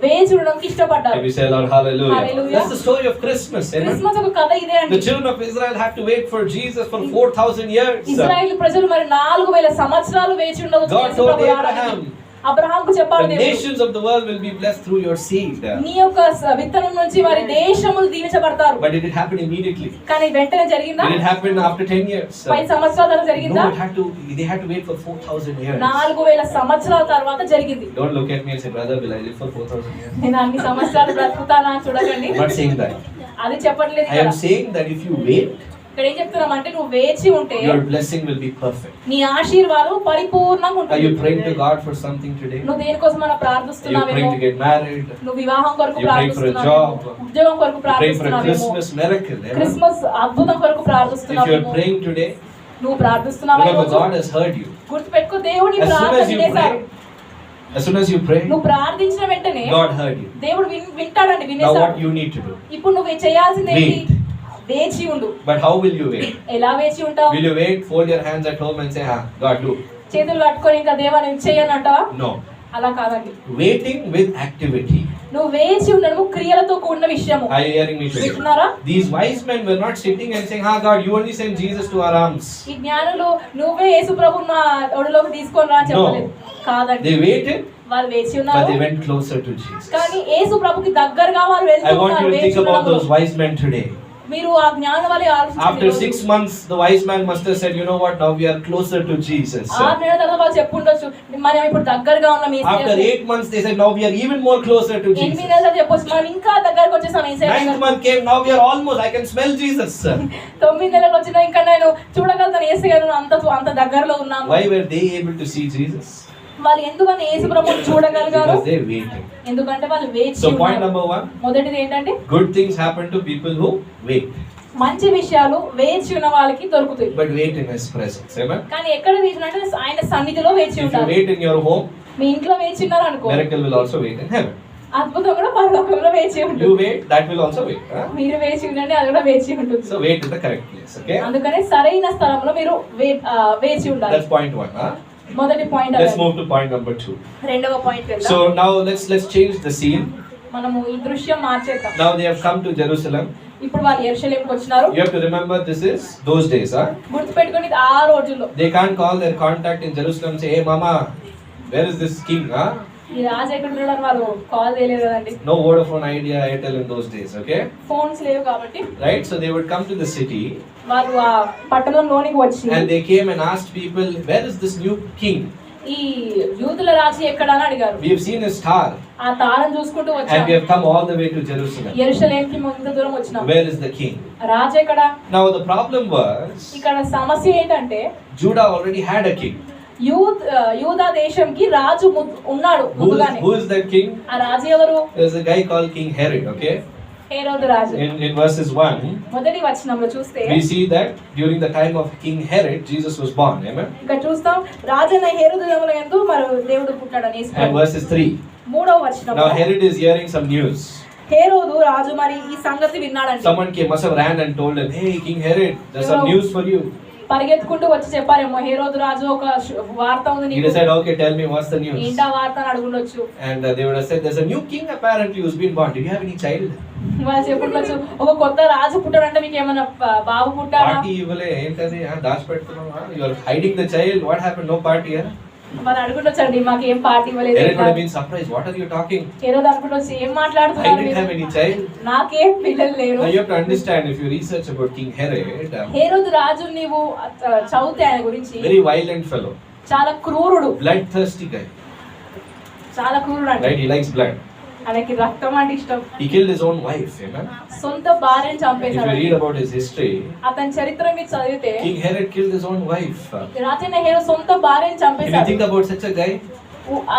వేచి ఉండడానికి ఇష్టపడ్డారు. Can we say Lord hallelujah? Hallelujah. That's the story of Christmas. Amen? Christmas ఒక కథ ఇదే The అండి. children of Israel had to wait for Jesus for 4,000 years. ఇశ్రాయేలు ప్రజలు మరి 4000 సంవత్సరాలు వేచి ఉండవచ్చు. God యేసు told ప్రభు రావడానికి. Abraham, అబ్రహాముకు చెప్పాడు the దేవుడు, nations of the world will be blessed through your seed. నీ యొక్క విత్తనం నుంచి వారి దేశములు దీవించబడతారు. But did it happen immediately? కానీ వెంటనే జరిగిందా? Did it happen after 10 years? 10 సంవత్సరాల తర్వాత జరిగిందా? No, they had to wait for 4,000 years. 4000 సంవత్సరాల తర్వాత జరిగింది. Don't look at me and say, brother, will I live for 4,000 years? నేను అన్ని సంవత్సరాలు బ్రతుకుతానా అని చూడకండి. I'm not saying that. అది చెప్పట్లేదు I am ఇక్కడ. saying that if you wait, ఇక్కడ ఏం చెప్తున్నామంటే నువ్వు వేచి ఉంటే your blessing will be perfect. నీ ఆశీర్వాదం పరిపూర్ణంగా Are ఉంటుంది. you praying to God for something today? నువ్వు దేనికోసం మనం Are you ప్రార్థిస్తున్నావేమో, praying to get married? నువ్వు వివాహం కొరకు You're praying for a ప్రార్థిస్తున్నావేమో, job. ఉద్యోగం కొరకు You're praying for a ప్రార్థిస్తున్నావేమో, Christmas miracle. Amen? Christmas అద్భుతం కొరకు If you're ప్రార్థిస్తున్నావేమో, praying today, నువ్వు ప్రార్థిస్తున్నావేమో, remember God has heard you. గుర్తుపెట్టుకో దేవుని As soon ప్రార్థన as you వినేశాడు. pray, as soon as you pray, నువ్వు ప్రార్థించిన వెంటనే God heard you. దేవుడు వింటాడండి, Now వినేశాడు. what you need to do? ఇప్పుడు నువ్వు చేయాల్సింది ఏంటి? Wait. వేచి ఉండు. But how will you wait? ఎలా వేచి ఉంటావు? Will you wait, fold your hands at home and say, God, do? చేతులు కట్టుకొని ఇంకా దేవా నేను చేయనంటావా? No. అలా కాదండి. Waiting with activity. నువ్వు వేచి ఉండడము క్రియలతో కూడిన విషయము. Are you hearing me today? వింటున్నారా? These wise men were not sitting and saying, God, you only send Jesus to our arms. ఈ జ్ఞానులు నువ్వే యేసు ప్రభువుని మా ఒడిలోకి తీసుకొని రా చెప్పలేదు. కాదండి. They waited, వాళ్ళు వేచి but ఉన్నారు. they went closer to Jesus. కానీ యేసు ప్రభుకి దగ్గరగా వాళ్ళు I want వెళ్తున్నారు. you to think about those wise men today. మీరు ఆ జ్ఞానం వల్లే After ఆలోచించండి. 6 months, the wise man must have said, you know what, now we are closer to Jesus. 6 నెలల తర్వాత వాళ్ళు చెప్పుండొచ్చు మనం ఇప్పుడు దగ్గరగా ఉన్నాం After యేసయ్యకు. 8 months, they said, now we are even more closer to 8 Jesus. నెలల తర్వాత చెప్పొచ్చు మనం ఇంకా దగ్గరకు వచ్చేసాం 9th Yesayya. month came, now we are almost, I can smell Jesus. 9 నెలలు వచ్చినా ఇంకా నేను చూడగలుగుతాను యేసయ్యను, అంత దగ్గరలో ఉన్నాము. Why were they able to see Jesus? వాళ్ళు ఎందుకని యేసు ప్రభువుని చూడగలిగారు? Because they waited. ఎందుకంటే వాళ్ళు వేచి So point ఉన్నారు. number 1, మొదటిది ఏంటంటే good things happen to people who wait. మంచి విషయాలు వేచి ఉన్న వాళ్ళకి దొరుకుతాయి. But wait in His presence. Amen? కానీ ఎక్కడ వేచి అంటే ఆయన సన్నిధిలో వేచి If you ఉంటారు. wait in your home, మీ ఇంట్లో వేచి ఉన్నారు అనుకో, miracle will also wait in heaven. అద్భుతం కూడా పరలోకంలో వేచి You ఉంటుంది. wait, that will also wait. Huh? మీరు వేచి ఉండండి, అది కూడా వేచి ఉంటుంది. So wait in the correct place. Okay? అందుకనే సరైన స్థలంలో మీరు వేచి ఉండాలి. That's point 1. Huh? మొదటి point. Let's move to point number 2. రెండవ పాయింట్ వెళ్దాం. So now let's change the scene. మనము ఈ దృశ్యం మార్చేద్దాం. Now they have come to Jerusalem. ఇప్పుడు వాళ్ళు యెరూషలేముకు వచ్చినారు. You have to remember this is those days. Huh? గుర్తుపెట్టుకొని ఇది ఆ రోజుల్లో. They can't call their contact in Jerusalem and say, hey mama, where is this king? Huh? ఈ రాజు ఎక్కడ ఉన్నాడని వాళ్ళు కాల్ చేయలేదు కదండి. No Vodafone, Idea, Airtel in those days. Okay? Phones లేవు కాబట్టి. Right? So they would come to the city. వాళ్ళు ఆ పట్టణంలోనికి వచ్చి And they came and asked people, where is this new king? ఈ యూదుల రాజు ఎక్కడ అని అడిగారు. We have seen a star ఆ తారం చూసుకుంటూ and we వచ్చాము. have come all the way to Jerusalem. యెరూషలేముకి ఇంత దూరం వచ్చినాం. Where is the king? రాజు ఎక్కడ? Now the problem was, ఇక్కడ సమస్య ఏంటంటే Judah already had a king. యూదా దేశంకి రాజు ఉన్నాడు ముందుగానే. Who is that king? ఆ రాజు ఎవరు? There's a guy called King Herod, okay? Herod Raju. In verses 1, మొదటి వచనంలో చూస్తే we see that during the time of King Herod, Jesus was born, amen? ఇక్కడ చూస్తాం రాజైన హేరోదు యందు మరి దేవుడు పుట్టాడని. And verses 3. మూడవ వచనం. Now Herod is hearing some news. హేరోదు రాజు మరి ఈ సంగతి విన్నాడంట. Someone must have ran and told him, "Hey King Herod, there's some news for you." పరిగెత్తుకుంటూ వచ్చి చెప్పారేమో, హేరోదు రాజు ఒక వార్త ఉంది He నీకు. said, "Okay, tell me what's the news." ఏంటా వార్త అని అడుగుండొచ్చు. And they would have said, "There's a new king apparently who's been born. Do you have any child?" వాళ్ళు చెప్పుండొచ్చు, ఒక కొత్త రాజు పుట్టాడంటే మీకు ఏమైనా బాబు పుట్టాడా? Party ఇవ్వలే ఏంటది? దాచిపెడుతున్నావా? You are hiding the child. What happened? No party, huh? వాళ్ళు అడుగుండొచ్చండి, మాకు ఏం పార్టీ ఇవ్వలేదు. Herod would have been surprised. What are you talking? హేరోదు అనుకుంటొచ్చి ఏం I మాట్లాడుతున్నారు didn't have మీరు? any child. నాకేం పిల్లలు లేరు. Now you have to understand, if you research about King Herod, హేరోదు రాజు నీవు చదివితే ఆయన గురించి very violent fellow, చాలా క్రూరుడు, bloodthirsty guy, చాలా క్రూరుడు అండి. right? He likes blood. ఆయనకి రక్తం అంటే ఇష్టం. He killed his own wife, amen? సొంత భార్యను If చంపేశాడు. you read about his history, అతని చరిత్ర మీరు చదివితే King Herod killed his own wife. రాజైన హేరోదు సొంత భార్యను If you చంపేశాడు. think about such a guy,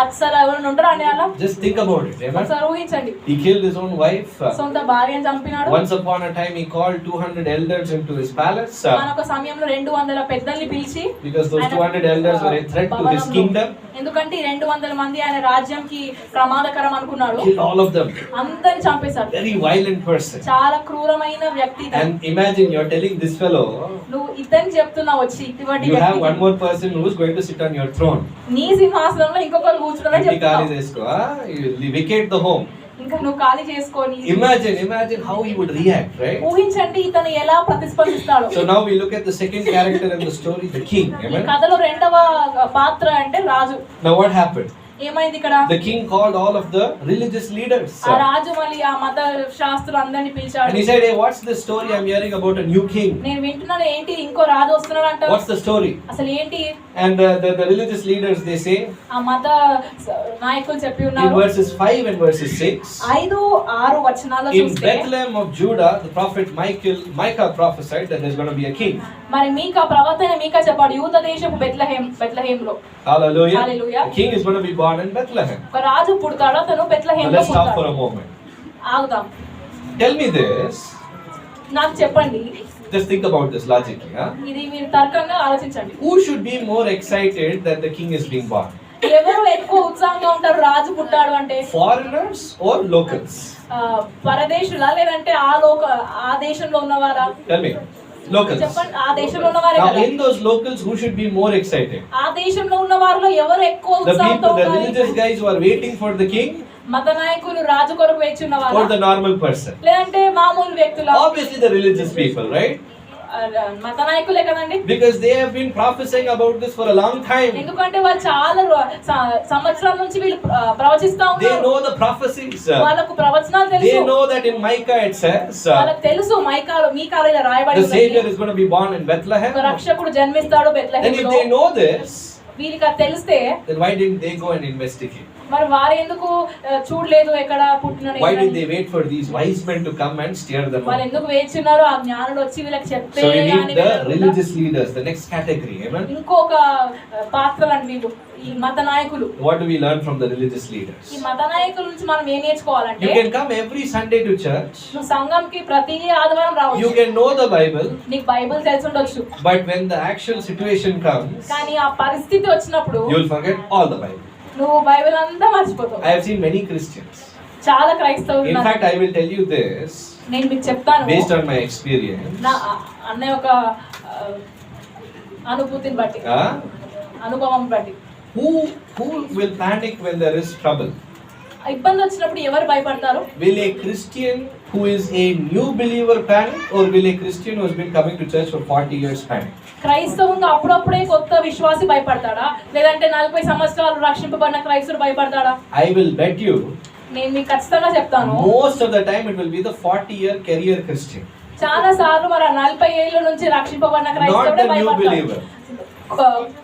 అసలు ఎవరైనా ఉంటారా అని అలా just think about it, amen? ఒకసారి ఊహించండి. He killed his own wife. సొంత భార్యను చంపినాడు. Once upon a time, he called 200 elders into his palace మనొక సమయంలో 200 పెద్దల్ని పిలిచి, because those 200 elders were a threat to his kingdom. ఎందుకంటే ఈ 200 మంది ఆయన రాజ్యంకి ప్రమాదకరం అనుకున్నాడు. Killed all of them. అందరిని చంపేశాడు. Very violent person. చాలా క్రూరమైన వ్యక్తి ఇతను. And imagine you're telling this fellow, నువ్వు ఇతని చెప్తున్నావు వచ్చి ఇటువంటి you have వ్యక్తికి. one more person who's going to sit on your throne. నీ సింహాసనంలో ఇంకొకరు కూర్చున్నారని Empty చెప్తున్నావు. ఖాళీ చేసుకో, you vacate the home. ఇంకా నువ్వు ఖాళీ చేసుకొని Imagine how he would react, right? ఊహించండి ఇతను ఎలా ప్రతిస్పందిస్తాడు. So now we look at the second character in the story, the king, ఈ amen? కథలో రెండవ పాత్ర అంటే రాజు. Now what happened? ఏమైంది ఇక్కడ? The king called all of the religious leaders. ఆ రాజు మళ్ళీ ఆ మత శాస్త్రులు అందరిని And పిలిచాడు. he said, "Hey, what's this story I'm hearing about a new king? నేను వింటున్నాను ఏంటి ఇంకో రాజు వస్తున్నాడు అంట. What's the story?" అసలు ఏంటి? And the religious leaders, they say, ఆ మత నాయకులు చెప్పి in ఉన్నారు. verses 5 and verses 6, 5-6 వచనాల్లో in చూస్తే Bethlehem of Judah, the prophet Micah prophesied that there's going to be a king. మరి మీకా ప్రవక్త అయిన మీకా చెప్పాడు యూద దేశపు బెత్లెహేంలో. Hallelujah. Hallelujah. The king is going to be born in Bethlehem. ఒక రాజు పుడతాడు, అతను Now బెత్లెహేంలో let's stop for పుడతాడు. a moment. ఆగుదాం. Tell me this. నాకు చెప్పండి, Just think about this logically. Huh? ఇది మీరు తర్కంగా ఆలోచించండి. Who should be more excited that the king is being born? ఎవరు ఎక్కువ ఉత్సాహంగా ఉంటారు రాజు పుట్టాడు అంటే? Foreigners or locals? పరదేశులా లేదంటే ఆ దేశంలో ఉన్నవారా? Tell me. Locals. చెప్పండి, ఆ దేశంలో ఉన్నవారే Now కదా. in those locals, who should be more excited? ఆ దేశంలో ఉన్న వారిలో ఎవరు ఎక్కువ The ఉత్సాహంతో people, the ఉండాలి? religious guys who are waiting for the king, మత నాయకులు రాజు కొరకు వేచి or ఉన్నవారా the normal person? లేదంటే మామూలు వ్యక్తుల? Obviously the religious people, right? మత నాయకులే కదండి. Because they have been prophesying about this for a long time. ఎందుకంటే వాళ్ళు చాలా సంవత్సరాల నుంచి వీళ్ళు ప్రవచిస్తా They ఉన్నారు. know the prophecies. వాళ్ళకు ప్రవచనాలు They తెలుసు. know that in Micah it says వాళ్ళకి తెలుసు మీకాలో ఇలా రాయబడి the Savior is going to be born in Bethlehem. ఒక రక్షకుడు జన్మిస్తాడు Then if బెత్లెహేంలో. they know this, వీరికి అది తెలిస్తే then why didn't they go and investigate? మరి వారు ఎందుకు చూడలేదు ఎక్కడ పుట్టిన? Why did they wait for these wise men to come and steer them వాళ్ళు up? ఎందుకు వేచున్నారు? ఆ జ్ఞానులు వచ్చి వీళ్ళకి చెప్తే So we గాని need the వెళ్ళకుండా. religious leaders, the next category. Amen. ఇంకొక పాత్రలండి వీళ్ళు, ఈ మత నాయకులు. What do we learn from the religious leaders? ఈ మత నాయకుల నుంచి మనం ఏం నేర్చుకోవాలంటే, You can come every Sunday to church. నువ్వు సంఘంకి ప్రతి ఆదివారం You రావచ్చు, can know the Bible. నీకు బైబిల్ తెలిసి ఉండొచ్చు, But when the actual situation comes, కానీ ఆ పరిస్థితి వచ్చినప్పుడు you will forget all the Bible. నువ్వు బైబిల్ అంతా మర్చిపోతావు. I have seen many Christians. చాలా క్రైస్తవులు In ఉన్నారు. fact, I will tell you this నేను మీకు చెప్తాను based on my experience. నా అన్నయ్య ఒక అనుభూతిని బట్టి, అనుభవం బట్టి. Who will panic when there is trouble? ఇబ్బంది వచ్చినప్పుడు ఎవరు భయపడతారు? Will a Christian who is a new believer panic, or will a Christian who has been coming to church for 40 years panic? క్రైస్తవంగా అప్పుడప్పుడే కొత్త విశ్వాసి భయపడతాడా, లేదంటే 40 సంవత్సరాలు రక్షింపబడిన క్రైస్తవుడు భయపడతాడా? I will bet you నేను మీకు ఖచ్చితంగా చెప్తాను, most of the time it will be the 40-year career Christian, చాలా సార్లు మరి 40 ఏళ్ళ నుంచి రక్షింపబడిన not క్రైస్తవుడే the new భయపడతాడు. believer.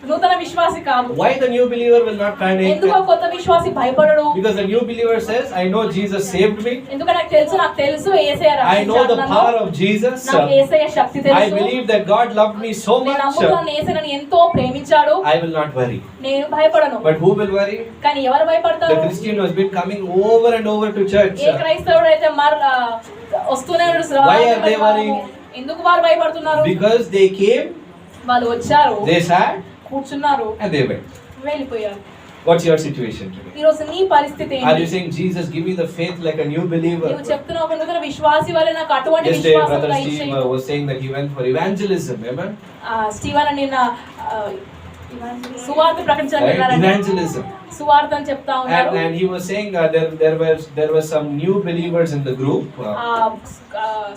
నూతన విశ్వాసి కాదు. Why the new believer will not panic? ఎందుకు కొత్త విశ్వాసి భయపడడు? Because the new believer says, I know Jesus saved me. ఎందుకంటే నాకు తెలుసు యేసయ్య I రక్షించాడు know the నన్ను. power of Jesus. నాకు యేసయ్య శక్తి తెలుసు. I believe that God loved me so నేను much. నమ్ముతాను యేసయ్య నన్ను ఎంతో ప్రేమించాడు. I will not worry. నేను భయపడను. But who will worry? కానీ ఎవరు భయపడతారు? The Christian who has been coming over and over to church. ఏ క్రైస్తవుడు అయితే వస్తూనే ఉన్నాడు. Why are they worrying? ఎందుకు వారు భయపడుతున్నారు? Because they came, వాళ్ళు వచ్చారు, they sat, కూర్చున్నారు, and they went. వెళ్ళిపోయారు. What's your situation today? ఈ రోజు నీ పరిస్థితి Are you ఏంటి? saying, Jesus, give me the faith like a new believer? నువ్వు చెప్తున్నావు ఒక నూతన విశ్వాసి వలె నాకు అటువంటి Yesterday, విశ్వాసం Brother Steve దయచేయి. was saying that he went for evangelism. Amen? Steven నిన్న సువార్త ప్రకటించడానికి Right? వెళ్ళారంట. Evangelism. సువార్త అని చెప్తా ఉన్నారు. And he was saying there were some new believers in the group.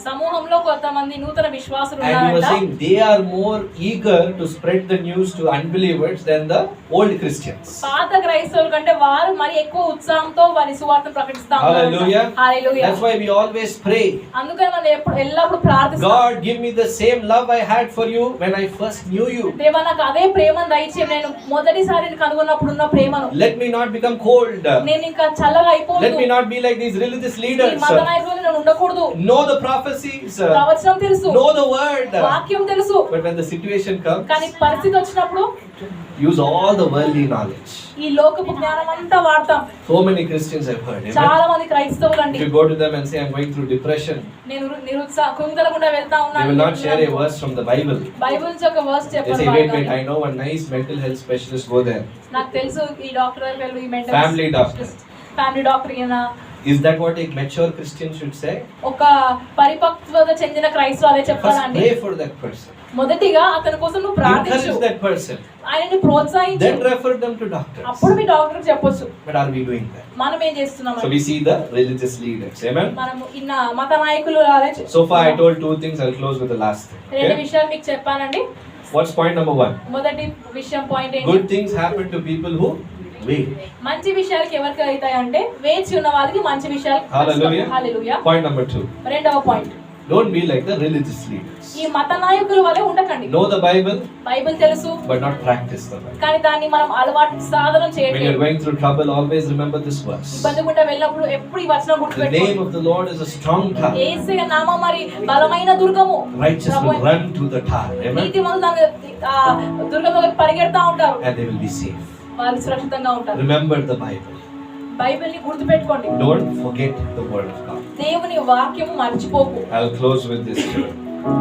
సమూహంలో కొంతమంది నూతన విశ్వాసులు And he was ఉన్నారంట. saying they are more eager to spread the news to unbelievers than the old Christians. పాత క్రైస్తవుల కంటే వారు మరి ఎక్కువ ఉత్సాహంతో వారి సువార్తను ప్రకటిస్తా ఉన్నారు. Hallelujah. Hallelujah. That's why we always pray. అందుకని మనం ఎల్లప్పుడు ప్రార్థిస్తాం. God, give me the same love I had for you when I first knew you. దేవా నాకు అదే ప్రేమను దయచేయి. నేను మొదటిసారి నిన్ను కనుగొన్నప్పుడు ఉన్న ప్రేమను. Let me not become cold. నేను ఇంకా చల్లగా Let అయిపోవద్దు. me not be like these religious ఈ leaders. మత నాయకులు నేను ఉండకూడదు. Know the prophecies. ప్రవచనం తెలుసు, Know the word. వాక్యం తెలుసు. But when the situation comes, కానీ పరిస్థితి వచ్చినప్పుడు use all the worldly knowledge. ఈ లోకపు జ్ఞానం అంతా వాడతాం. So many Christians have heard. చాలా Amen? మంది క్రైస్తవులు అండి, If you go to them and say, I'm going through depression, నేను కుంగలకుండా వెళ్తా they ఉన్నాను, will not share a verse from the Bible. Bible నుంచి ఒక వర్స్ They చెప్పారు. say, wait, I know one nice mental health specialist, go there. నాకు తెలుసు ఈ doctor దగ్గరికి వెళ్ళు, ఈ mental Family doctor. Family doctor ఈయన. Is that what a mature Christian should say? ఒక పరిపక్వత చెందిన క్రైస్తవులు అదే First చెప్తారండి. pray for that person. మొదటిగా అతని కోసం నువ్వు ప్రార్థించు, Encourage that person. ఆయనని ప్రోత్సహించు, Then refer them to doctors. అప్పుడు మీ డాక్టర్ చెప్పొచ్చు. But are we doing that? మనం ఏం చేస్తున్నాం? So we see the religious leaders. Amen? మనము ఇన్న మత నాయకులు అలా So far I told two things. I'll close with the last thing. రెండు Okay? విషయాలు మీకు చెప్పానండి. What's point number 1? మొదటి విషయం పాయింట్ ఏంటి? Good things happen to people who wait. మంచి విషయాలకి ఎవరికి అవుతాయంటే వేచి ఉన్న వాళ్ళకి మంచి విషయాలు. Hallelujah. హల్లెలూయా. Point number 2. రెండవ point, Don't be like the religious leaders. ఈ మత నాయకుల వలె ఉండకండి. Know the Bible, బైబిల్ తెలుసు but not practice the Bible. కానీ దాన్ని మనం అలవాటు సాధన When you're చేయట్లేదు. going through trouble, always remember this verse. ఇబ్బంది గుండా వెళ్ళినప్పుడు ఎప్పుడు ఈ వచనం The name గుర్తుపెట్టుకోండి. of the Lord is a strong tower. యేసయ్య నామం మరి బలమైన దుర్గము. Righteous will run to the tower. Amen? నీతిమంతులు దాని దుర్గంలోకి పరిగెడతా ఉంటారు, And they will be safe. వాళ్ళు సురక్షితంగా ఉంటారు. Remember the Bible. బైబిల్ని గుర్తుపెట్టుకోండి. Don't forget the word of God. దేవుని వాక్యము మర్చిపోకు. I'll close with this too.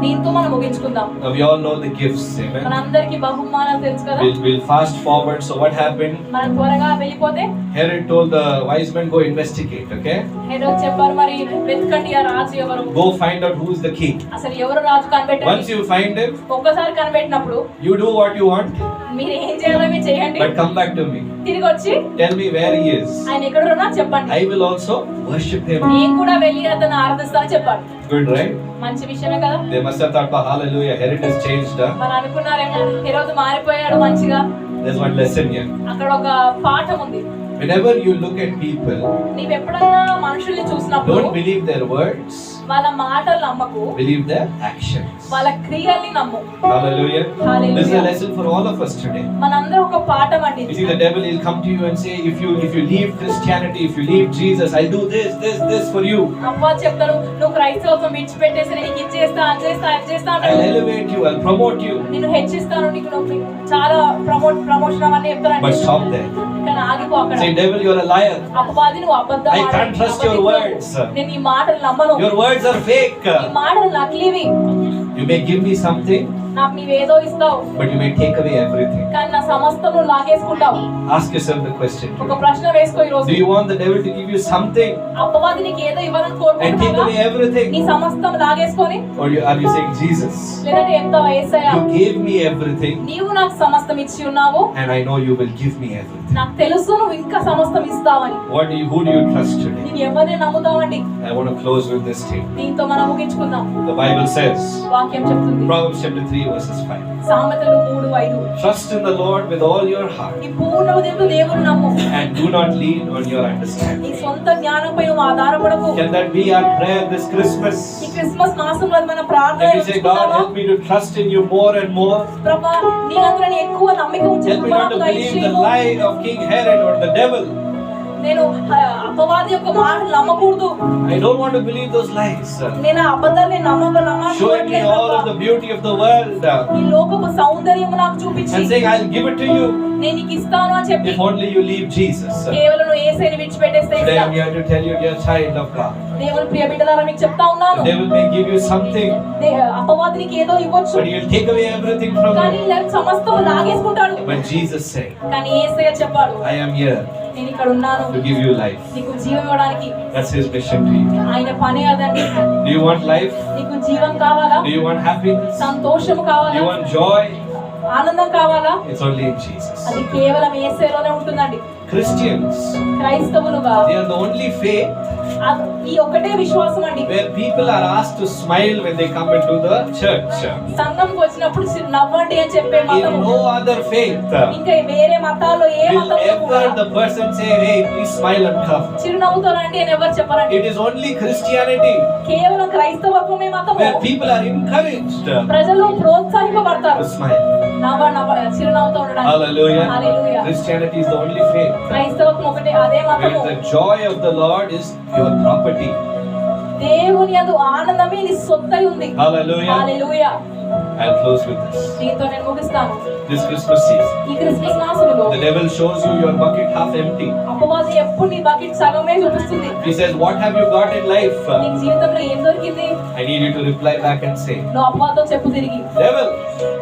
దీంతో మనం ముగించుకుందాం. Now we all know the gifts. Amen? మనందరికీ బహుమానాలు తెలుసు కదా. We'll fast forward. So what happened? మనం త్వరగా వెళ్ళిపోతే Herod told the wise men, go investigate. Okay? హెరోదు చెప్పారు, మరి వెతకండి ఆ రాజు ఎవరు, Go find out who's the king. అసలు ఎవరు రాజు Once కనిపెట్టండి. you find him, ఒక్కసారి కనిపెట్టినప్పుడు you do what you want, మీరు ఏం చేయాలో మీరు చేయండి. but come back to me. తిరిగి వచ్చి Tell me where he is. ఆయన ఎక్కడ ఉన్నా చెప్పండి, I will also worship him. నేను కూడా వెళ్ళి అతను ఆరాధిస్తానని చెప్పాడు. Good, right? మంచి విషయమే కదా. They must have thought, hallelujah, Herod has changed. మరి అనుకున్నారేమో హెరోదు మారిపోయాడు మంచిగా. There's one lesson here. అక్కడ ఒక పాఠం ఉంది. Whenever you look at people, నీవు ఎప్పుడన్నా మనుషుల్ని చూసినప్పుడు don't believe their words, వాళ్ళ మాటలు నమ్మకు, believe their actions. వాళ్ళ క్రియల్ని నమ్ము. Hallelujah. Hallelujah. This is a lesson for all of us today. మనందరం ఒక పాఠం అండి. You see, the devil will come to you and say, if you leave Christianity, if you leave Jesus, I'll do this for you. అవ్వ చెప్తారు, నువ్వు క్రైస్తవత్వం విడిచిపెట్టేసి నేను నీకు ఇది చేస్తా అది చేస్తా I'll అంటాడు. elevate you, I'll promote you. నిన్ను హెచ్చిస్తాను, నీకు నువ్వు చాలా ప్రమోషన్ అవన్నీ చెప్తానండి. But stop there. కానీ ఆగిపో అక్కడ. Say, devil, you're a liar. అపవాది నువ్వు అబద్ధం I can't trust your words. నేను ఈ మాటలు నమ్మను. Your words are fake. ఈ మాటలు నకిలీవి. You may give me something, నాకు నీవేదో ఇస్తావు, but you may take away everything. కానీ నా సమస్తం నువ్వు లాగేసుకుంటావు. Ask yourself the question. ఒక ప్రశ్న వేసుకో ఈ రోజు. Do you want the devil to give you something అపవాది నీకు ఏదో ఇవ్వాలని and take కోరుకుంటున్నావా? away everything? నీ సమస్తం లాగేసుకొని, Or are you saying, Jesus, లేదంటే చెప్తావా, యేసయ్యా you gave me everything నీవు నాకు సమస్తం ఇచ్చి ఉన్నావు, and I know you will give me everything. నాకు తెలుసు నువ్వు ఇంకా సమస్తం ఇస్తావని. Who do you trust today? నేను ఎవరిని నమ్ముతావండి? I want to close with this statement. దీంతో మనం ముగించుకుందాం. The Bible says, వాక్యం చెప్తుంది, Proverbs chapter 3 verses 5. సామెతలు 3:5. Trust in the Lord with all your heart నీ పూర్ణ హృదయంతో దేవుని నమ్ము. and do not lean on your నీ understanding. సొంత జ్ఞానంపై నువ్వు ఆధారపడకు. Can that be our prayer this Christmas? ఈ క్రిస్మస్ మాసంలో మన ప్రార్థన Can we say, God, help me to trust in you more and more? ప్రభువా నీ అందులో నేను ఎక్కువ నమ్మిక Help ఉంచుటకు me not నాకు to believe the దయచేయము. lie of King Herod or the devil. నేను అపవాది యొక్క మాటలు నమ్మకూడదు. I don't want to believe those lies. నేను ఆ అబద్ధాన్ని నమ్మకూడదు. Showing me all of the beauty of the world ఈ లోకపు సౌందర్యం నాకు చూపించి and saying, I'll give it to you నేను నీకు ఇస్తాను అని చెప్పి if only you leave Jesus. కేవలం నువ్వు యేసుని విడిచిపెట్టేస్తే Today I'm here to tell you, dear child of God, దేవుని ప్రియ బిడ్డలారా మీకు చెప్తా ఉన్నాను. the devil may give you something, అపవాది నీకు ఏదో ఇవ్వచ్చు but he'll take away everything from కానీ you. సమస్తం లాగేసుకుంటాడు. But Jesus said, కానీ యేసయ్య చెప్పాడు, I am here నేను ఇక్కడ ఉన్నాను to give you life. నీకు జీవం ఇవ్వడానికి. That's his mission to you. ఆయన పని అదండి. Do you want life? నీకు జీవం కావాలా? Do you want happiness? సంతోషం Do కావాలా? you want joy? ఆనందం కావాలా? It's only in Jesus. అది కేవలం యేసయ్యలోనే ఉంటుందండి. Christians, క్రైస్తవులుగా they are the only faith ఈ ఒకటే విశ్వాసం అండి where people are asked to smile when they come into the church. సంఘంకి వచ్చినప్పుడు నవ్వండి అని చెప్పే In మతం no other faith ఇంకా వేరే మతాల్లో ఏ will మతంలో కూడా ever the person say, hey, please smile and come. చిరునవ్వుతో రండి అని ఎవరు చెప్పరండి. It is only Christianity కేవలం క్రైస్తవత్వమే మతము. where people are encouraged ప్రజలు ప్రోత్సాహింపబడతారు to smile. చిరునవ్వుతో ఉండడానికి. Hallelujah. Hallelujah. Christianity is the only faith క్రైస్తవత్వం ఒకటే అదే మతము. where the joy of the Lord is your property. దేవుని యందు ఆనందమే నీ సొత్తై ఉంది. Hallelujah. Hallelujah. I'll close with this. దీంతో నేను ముగిస్తాను. This Christmas season, ఈ క్రిస్మస్ మాసంలో the devil shows you your bucket half empty. అపవాది ఎప్పుడు నీ బకెట్ సగమే చూపిస్తుంది. He says, what have you got in life? నీకు జీవితంలో ఏం దొరికింది? I need you to reply back and say, నువ్వు అపవాదితో చెప్పు తిరిగి, devil,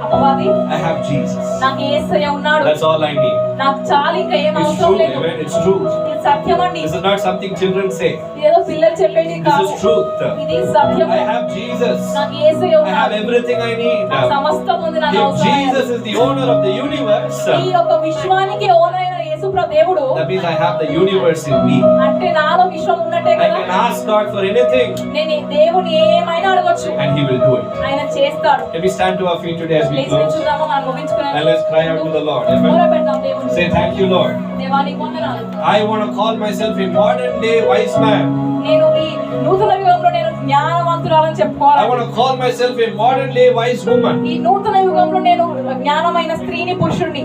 అపవాది I have Jesus. నాకు యేసయ్య ఉన్నాడు, That's all I need. నాకు చాలు, ఇంకా ఏం It's అవసరం true, లేదు. amen. It's true. ఇది సత్యం అండి. This is not something children say. ఇదేదో పిల్లలు చెప్పేది This కాదు. is truth. ఇది సత్యం. I have Jesus. నాకు యేసయ్య I have ఉన్నాడు, everything I need. నాకు సమస్తం ఉంది, నాకు If అవసరం లేదు. Jesus is the owner of the universe, ఈ యొక్క విశ్వానికి ఓనర్ అయిన యేసుప్రభు దేవుడు that means I have the universe in me. అంటే నాలో విశ్వం ఉన్నట్టే I కదా. can ask God for anything నేను ఈ దేవుని ఏమైనా అడగొచ్చు, and He will do it. ఆయన చేస్తాడు. Can we stand to our feet today as we please close? చూద్దాము, మనం ముగించుకునే And let's cry out to the Lord. Amen. మొరపెడదాం దేవుని. Say, thank you, Lord. దేవా నీకు వందనాలు. I want to call myself a modern day wise man. నేను ఈ నూతన యుగంలో నేను జ్ఞానవంతురాలని I చెప్పుకోవాలి. want to call myself a modern day wise woman. ఈ నూతన యుగంలో నేను జ్ఞానమైన స్త్రీని పురుషుడిని.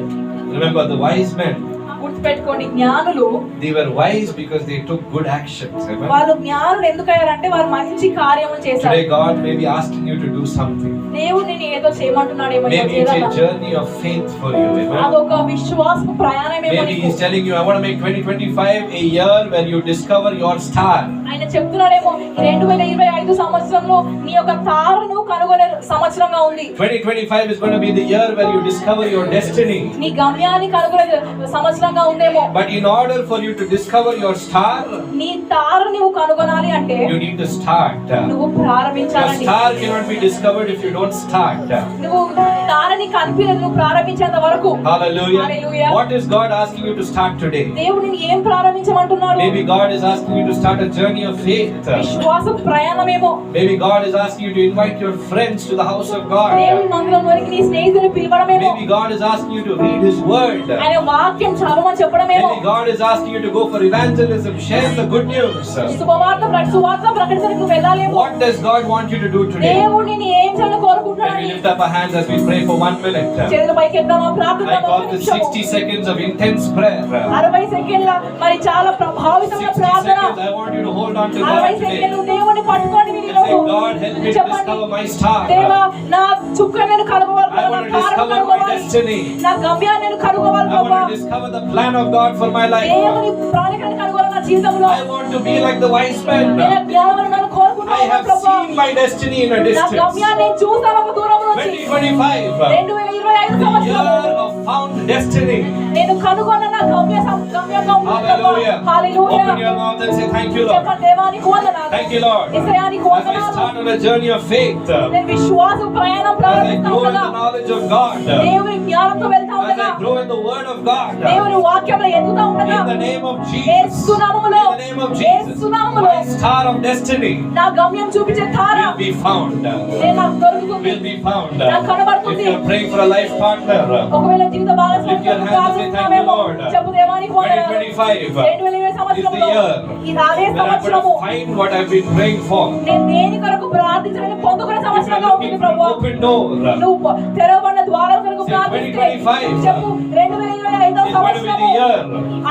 Remember, the wise men, గుర్తుపెట్టుకోండి, జ్ఞానులు they were wise because they took good actions. Amen. వాళ్ళు జ్ఞానులు ఎందుకయ్యారంటే వారు మంచి కార్యములు చేశారు. Today, God may be asking you to do something. దేవుడు నేను ఏదో చేయమంటున్నాడేమో, Maybe it's a journey of faith for you. Amen. అదొక విశ్వాసపు ప్రయాణమేమో Maybe నీకు. He's telling you, I want to make 2025 a year where you discover your star. ఆయన చెప్తున్నాడేమో, ఈ 2025 సంవత్సరంలో నీ యొక్క తారను కనుగొనే సంవత్సరంగా ఉంది. 2025 is going to be the year where you discover your destiny. నీ గమ్యాన్ని కనుగొనే సంవత్సరంగా ఉందేమో. But in order for you to discover your star, నీ తార నువ్వు కనుగొనాలి అంటే you need to start. నువ్వు Your ప్రారంభించాలండి. star cannot be discovered if you don't start. నువ్వు తారని నువ్వు ప్రారంభించేంత వరకు. Hallelujah. Hallelujah. What is God asking you to start today? దేవుడు నిన్ను ఏం ప్రారంభించమంటున్నాడు? Maybe God is asking you to start a journey of faith. విశ్వాస ప్రయాణమేమో. Maybe God is asking you to invite your friends to the house of God. దేవుని మందిరంలోకి నీ స్నేహితులను పిలవడమేమో. Maybe God is asking you to read His word. ఆయన వాక్యం చదవమని చెప్పడమేమో. Maybe God is asking you to go for evangelism, share the good news. సువార్త ప్రకటించడానికి నువ్వు వెళ్ళాలేమో. What does God want you to do today? దేవుడు నిన్ను ఏం చేయాలని Can కోరుకుంటున్నాడు? we lift up our hands as we pray for 1 minute? చేతుల పైకి ఎత్తామా, ప్రార్థన I call this 60 seconds of intense prayer. 60 సెకండ్ల మరి చాలా ప్రభావితమైన 60 ప్రార్థన. seconds, I want you to hold on to 60 God today. సెకండ్లు దేవుని పట్టుకోండి మీరు And say, ఈరోజు. God, help me to చెప్పండి, discover my star. దేవా నా చుక్క నేను కనుగోవాలి, I నా want to తారను discover my కనుగోవాలి, destiny. నా గమ్యాన్ని నేను కనుగోవాలి I ప్రభువా. want to discover the plan of God for my life. దేవుని ప్రణాళికను కనుగోవాలి నా జీవితంలో. I want to be like the wise men. నేను జ్ఞానవంతులను I కోరుకుంటున్నాను have ప్రభువా. seen my destiny in a నా distance. గమ్యాన్ని నేను చూస్తాను ఒక దూరం నుంచి. 2025, 2025 the సంవత్సరం year of found destiny. నేను కనుగొన్న నా గమ్యంగా ఉంది ప్రభువా. Hallelujah. Hallelujah. Open your mouth and say thank you, Lord. చెప్పండి దేవానికి వందనాలు. Thank you, Lord. యేసయ్యానికి As I వందనాలు. start on a journey of faith, నేను విశ్వాస ప్రయాణం as I ప్రారంభిస్తా grow in ఉండగా the knowledge of God, దేవుని జ్ఞానంతో వెళ్తా as ఉండగా I grow in the word of God, దేవుని వాక్యంలో ఎదుగుతా ఉండగా in the name of Jesus, యేసు నామములో in the name of Jesus, యేసు నామములో my star of destiny నా గమ్యం చూపించే తార will be found. నేను నాకు దొరుకుతుంది. Will be found. నాకు కనబడుతుంది. If you are praying for a life partner, ఒకవేళ జీవిత భాగస్వామి Lift your hands and say, ప్రార్థిస్తున్నావేమో "Thank you, Lord." చెప్పు దేవానికి వందనాలు. 2025 2020 సంవత్సరంలో is the year ఇది అదే that I'm going సంవత్సరము to find what I've been praying for. నేను దేని కొరకు ప్రార్థించాలని పొందుకునే If you're సంవత్సరంగా looking ఉంటుంది for an ప్రభువా. open door, నువ్వు తెరవబడిన ద్వారాల కొరకు Say ప్రార్థిస్తే 2025 చెప్పు 2025 is going to be the సంవత్సరము year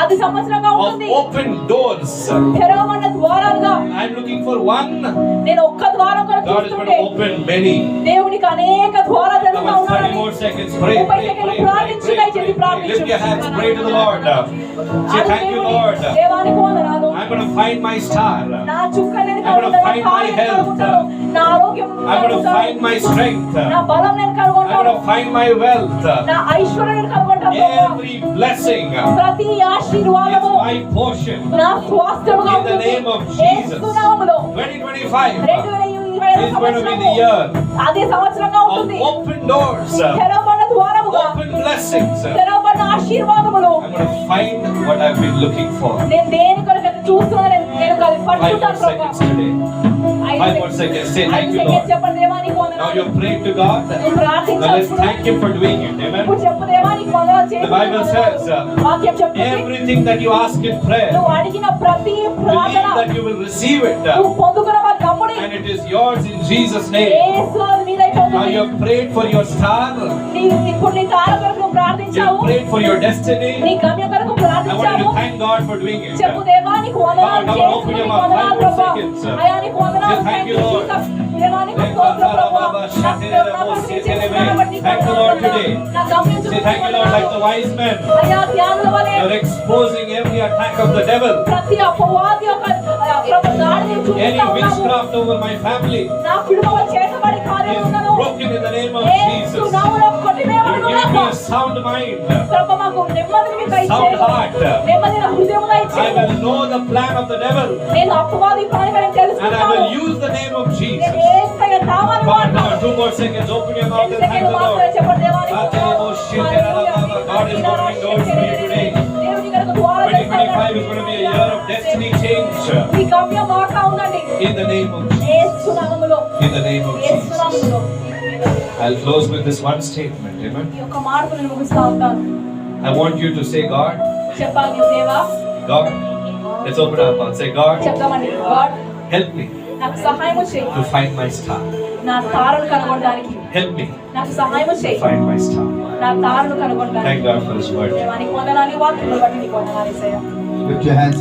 అది సంవత్సరంగా of ఉంటుంది. open doors. తెరవబడిన ద్వారాలుగా I'm looking for one. నేను ఒక్క ద్వారం కొరకు God is going చూస్తుంటే to open many. దేవునికి అనేక ద్వారాలు తెరుస్తా Come on, 30 ఉన్నాడని more seconds. Pray, 30 pray, సెకండ్లు pray, ప్రార్థించు, pray, దయచేసి pray. ప్రార్థించు. Lift your hands. Pray to the Lord. Say thank you, Lord. దేవానికి వందనాలు. I'm going to find my star. నా చుక్కని I'm gonna find my health. నా ఆరోగ్యం I'm going to find my strength. నా బలం నేను I'm కనుగొంటాను. going to find my wealth. నా ఐశ్వర్యం నేను కనుగొంటాను ప్రభువా. Every blessing ప్రతి is ఆశీర్వాదము my portion. నా స్వాస్థ్యముగా In the ఉంటుంది. name of Jesus. యేసు నామములో 2025 2025 is going to be the సంవత్సరము year అదే సంవత్సరంగా of ఉంటుంది. open doors, తెరవబడిన ద్వారముగా open blessings. తెరవబడిన ఆశీర్వాదములు I'm going to find what I've been looking for. నేను దేని కొరకు చూస్తున్నాను నేను అది 5 more పట్టుకుంటాను seconds today. 5 more seconds. Say thank you, Lord. చెప్పండి దేవానికి Now వందనాలు. you're praying to God. నువ్వు Now let's ప్రార్థించాల్సిన thank Him for doing it. Amen. ఇప్పుడు చెప్పు దేవానికి వందనాలు చేసి The Bible says, వాక్యం చెప్తుంది everything that you ask in prayer, నువ్వు అడిగిన ప్రతి believe ప్రార్థన that you will receive it. నువ్వు పొందుకున్న వారి నమ్ముడి And it is yours in Jesus' name. యేసు అది Now నీదైపోతుంది. you have prayed for your star. నీవు ఇప్పుడు నీ తార కొరకు నువ్వు You ప్రార్థించావు. have prayed for your destiny. నీ గమ్యం కొరకు I want you ప్రార్థించావు. to thank God for doing it. చెప్పు దేవానికి వందనాలు Come on, చేసి open your నీకు mouth. వందనాలు 5 more ప్రభా. seconds. అయానికి వందనాలు. Say thank you, Lord. దేవానికి స్తోత్రం ప్రభా. నా కొరకు చేసిన బట్టి Thank the Lord today. నా గమ్యం Say thank you, Lord, like the wise men. అయా ధ్యానుల వలె You're exposing every attack of the devil. ప్రతి అపవాది యొక్క ప్రభు దాడిని Any చూపిస్తా ఉన్నావు. witchcraft over my family నా కుటుంబం చేతబడి కార్యం is ఉన్నను. broken in the name of Yesu Jesus. నామములో You కొట్టివేయబడును give గాక. me a sound mind. ప్రభు మాకు నెమ్మదిని Sound దయచేయి. heart. నెమ్మదిన హృదయం I దయచేయి. will know the plan of the devil నేను అపవాది పని నేను and I తెలుసుకుంటాను. will use the name of నేను Jesus. యేసయ్య నామమును Come on, come వాడతాను. on, 2 more seconds. Open your mouth and thank సెకండ్లు the మాత్రమే Lord. చెప్పండి దేవానికి God is opening doors for you today. దేవుని కొరకు ద్వారాలు 2025 is going to be a year of destiny change. మీ గమ్యం మారుతా ఉండండి. In the name of Jesus. యేసు నామములో In the name of Yesu Jesus. నామములో I'll close with this one statement. Amen. ఈ యొక్క మార్పును నేను ముగిస్తా ఉంటాను. I want you to say, God, చెప్పాలి దేవా. God. Let's open our mouth. Say, God, చెప్తామండి. గాడ్ help me నాకు సహాయం చేయి. to find my star. నా తారను కనుగొనడానికి Help me నాకు సహాయం to చేయి. find my star. నా తారను కనుగొనడానికి Thank God for His word. దేవానికి వందనాలు. వాక్యములు బట్టి నీకు వందనాలు యేసయ్యా. Lift your hands.